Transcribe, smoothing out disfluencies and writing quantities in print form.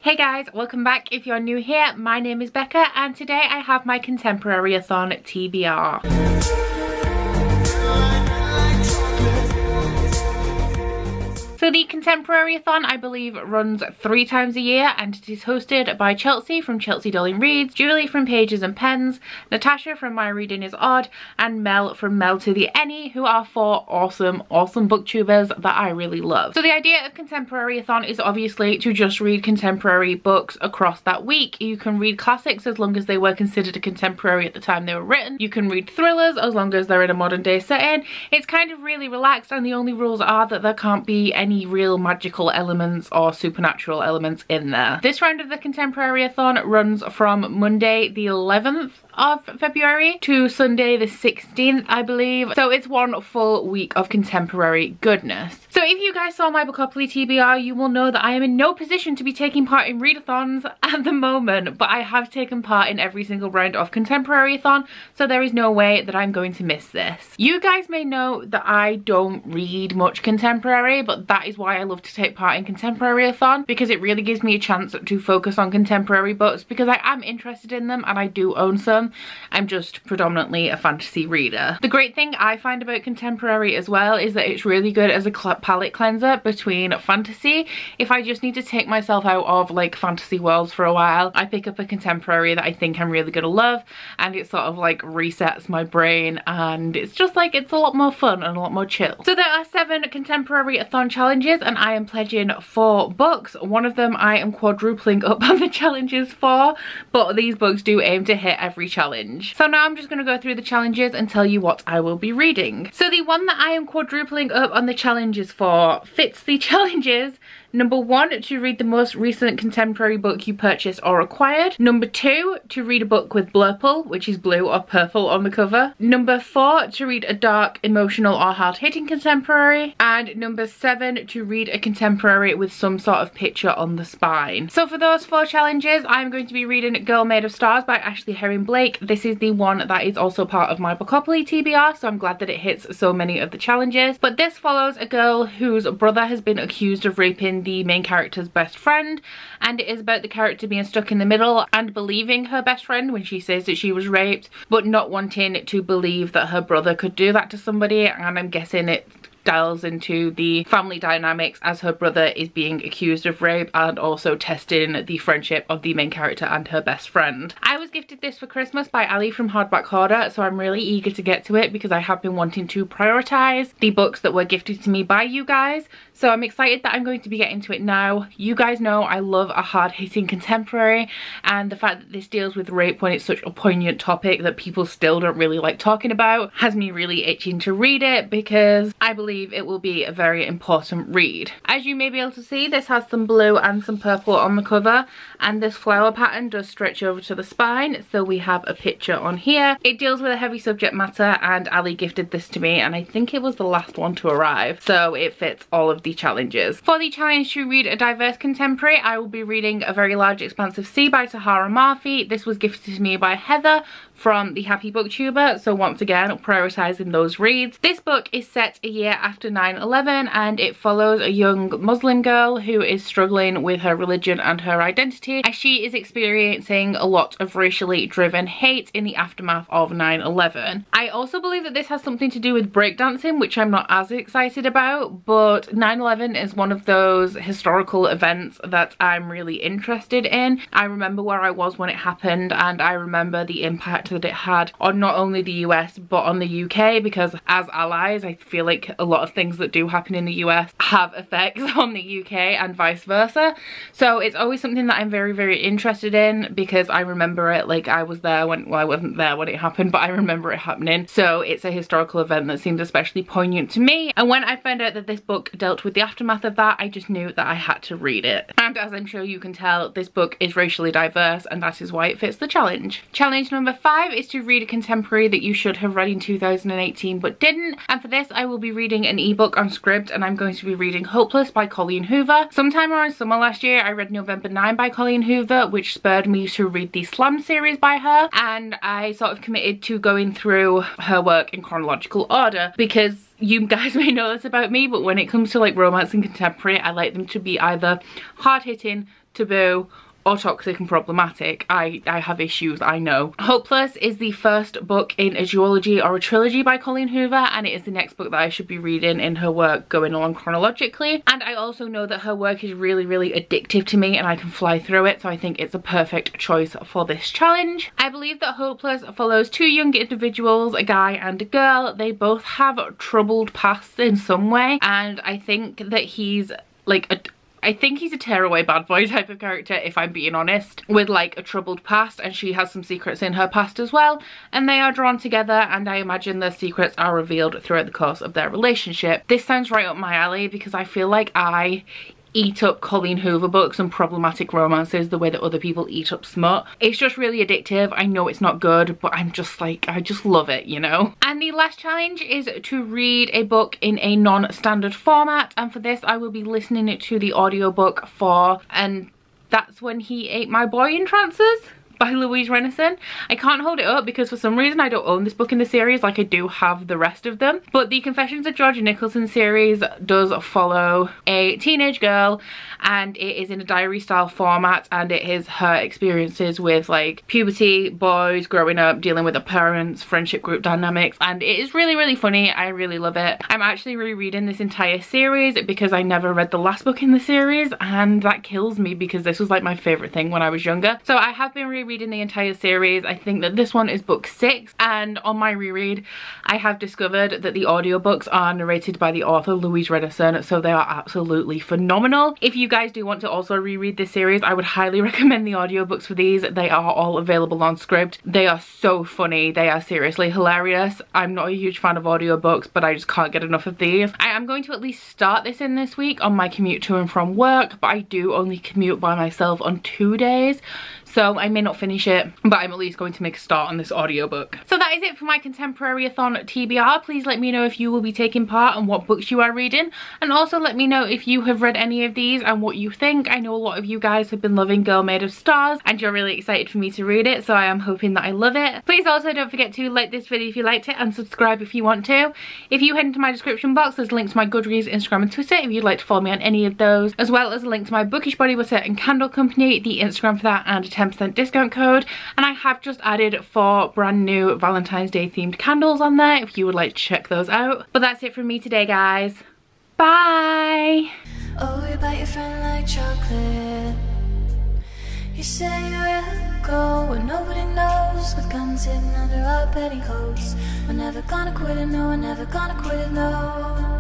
Hey guys, welcome back. If you're new here, my name is Becca and today I have my Contemporary-A-Thon TBR. So the Contemporary-A-Thon, I believe, runs 3 times a year and it is hosted by Chelsea from Chelsea Darling Reads, Julie from Pages and Pens, Natasha from My Reading is Odd, and Mel from Mel to the Any, who are 4 awesome booktubers that I really love. So the idea of Contemporary-A-Thon is obviously to just read contemporary books across that week. You can read classics as long as they were considered a contemporary at the time they were written. You can read thrillers as long as they're in a modern day setting. It's kind of really relaxed and the only rules are that there can't be any real magical elements or supernatural elements in there. This round of the Contemporary-A-Thon runs from Monday the 11th of February to Sunday the 16th, I believe. So it's 1 full week of contemporary goodness. So if you guys saw my Bookopoly TBR, you will know that I am in no position to be taking part in readathons at the moment, but I have taken part in every single round of Contemporary-A-Thon, so there is no way that I'm going to miss this. You guys may know that I don't read much contemporary, but that is why I love to take part in Contemporary-A-Thon, because it really gives me a chance to focus on contemporary books because I am interested in them and I do own some. I'm just predominantly a fantasy reader. The great thing I find about contemporary as well is that it's really good as a palette cleanser between fantasy. If I just need to take myself out of like fantasy worlds for a while, I pick up a contemporary that I think I'm really gonna love and it sort of like resets my brain and it's just like it's a lot more fun and a lot more chill. So there are 7 Contemporary-A-Thon challenges and I am pledging 4 books. One of them I am quadrupling up on the challenges for, but these books do aim to hit every challenge. So now I'm just going to go through the challenges and tell you what I will be reading. So the one that I am quadrupling up on the challenges for fits the challenges. Number 1, to read the most recent contemporary book you purchased or acquired. Number 2, to read a book with blurple, which is blue or purple on the cover. Number 4, to read a dark, emotional or hard-hitting contemporary. And number 7, to read a contemporary with some sort of picture on the spine. So for those 4 challenges, I'm going to be reading Girl Made of Stars by Ashley Herring Blake. This is the one that is also part of my Bookopoly TBR, so I'm glad that it hits so many of the challenges. But this follows a girl whose brother has been accused of raping the main character's best friend, and it is about the character being stuck in the middle and believing her best friend when she says that she was raped, but not wanting to believe that her brother could do that to somebody. And I'm guessing it delves into the family dynamics as her brother is being accused of rape and also testing the friendship of the main character and her best friend. I was gifted this for Christmas by Ali from Hardback Hoarder, so I'm really eager to get to it because I have been wanting to prioritize the books that were gifted to me by you guys. So I'm excited that I'm going to be getting to it now. You guys know I love a hard-hitting contemporary, and the fact that this deals with rape when it's such a poignant topic that people still don't really like talking about has me really itching to read it because I believe it will be a very important read. As you may be able to see, this has some blue and some purple on the cover, and this flower pattern does stretch over to the spine, so we have a picture on here. It deals with a heavy subject matter and Ali gifted this to me and I think it was the last one to arrive, so it fits all of the challenges. For the challenge to read a diverse contemporary, I will be reading A Very Large Expanse of Sea by Tahara Murphy. This was gifted to me by Heather from the Happy Booktuber, so once again prioritizing those reads. This book is set a year after 9/11 and it follows a young Muslim girl who is struggling with her religion and her identity as she is experiencing a lot of racially driven hate in the aftermath of 9/11. I also believe that this has something to do with breakdancing, which I'm not as excited about, but 9/11 is one of those historical events that I'm really interested in. I remember where I was when it happened and I remember the impact that it had on not only the US but on the UK, because as allies I feel like a lot of things that do happen in the US have effects on the UK and vice versa. So it's always something that I'm very interested in because I remember it, like I was there when, well I wasn't there when it happened, but I remember it happening. So it's a historical event that seems especially poignant to me, and when I found out that this book dealt with the aftermath of that, I just knew that I had to read it. And as I'm sure you can tell, this book is racially diverse and that is why it fits the challenge. Challenge number 5 is to read a contemporary that you should have read in 2018 but didn't, and for this I will be reading an ebook on Scribd and I'm going to be reading Hopeless by Colleen Hoover. Sometime around summer last year I read November 9 by Colleen Hoover, which spurred me to read the Slam series by her, and I sort of committed to going through her work in chronological order because you guys may know this about me, but when it comes to like romance and contemporary, I like them to be either hard-hitting, taboo, or toxic and problematic. I have issues, I know. Hopeless is the first book in a duology or a trilogy by Colleen Hoover, and it is the next book that I should be reading in her work going along chronologically. And I also know that her work is really, really addictive to me and I can fly through it, so I think it's a perfect choice for this challenge. I believe that Hopeless follows two young individuals, a guy and a girl. They both have troubled pasts in some way, and I think that he's like I think he's a tearaway bad boy type of character, if I'm being honest, with like a troubled past, and she has some secrets in her past as well, and they are drawn together, and I imagine their secrets are revealed throughout the course of their relationship. This sounds right up my alley because I feel like I eat up Colleen Hoover books and problematic romances the way that other people eat up smut. It's just really addictive. I know it's not good, but I'm just like, I just love it, you know? And the last challenge is to read a book in a non-standard format, and for this I will be listening to the audiobook for And That's When He Ate My Boy in Trances by Louise Renison. I can't hold it up because for some reason I don't own this book in the series like I do have the rest of them. But the Confessions of Georgia Nicholson series does follow a teenage girl, and it is in a diary style format, and it is her experiences with like puberty, boys, growing up, dealing with her parents, friendship group dynamics, and it is really, really funny. I really love it. I'm actually rereading this entire series because I never read the last book in the series, and that kills me because this was like my favorite thing when I was younger. So I have been rereading the entire series. I think that this one is book 6, and on my reread I have discovered that the audiobooks are narrated by the author Louise Renison, so they are absolutely phenomenal. If you guys do want to also reread this series, I would highly recommend the audiobooks for these. They are all available on Scribd. They are so funny. They are seriously hilarious. I'm not a huge fan of audiobooks, but I just can't get enough of these. I am going to at least start this in this week on my commute to and from work, but I do only commute by myself on 2 days, so I may not finish it, but I'm at least going to make a start on this audiobook. So that is it for my Contemporary-A-Thon TBR. Please let me know if you will be taking part and what books you are reading, and also let me know if you have read any of these and what you think. I know a lot of you guys have been loving Girl Made of Stars, and you're really excited for me to read it, so I am hoping that I love it. Please also don't forget to like this video if you liked it, and subscribe if you want to. If you head into my description box, there's links to my Goodreads, Instagram and Twitter if you'd like to follow me on any of those, as well as a link to my Bookish body butter and candle company, the Instagram for that, and a 10% discount code. And I have just added 4 brand new Valentine's Day themed candles on there if you would like to check those out. But that's it from me today, guys. Bye! Oh, you bite your friend like chocolate. You say you'll go where nobody knows, with guns hidden under our petticoats. We're never gonna quit it, no, we're never gonna quit it, no.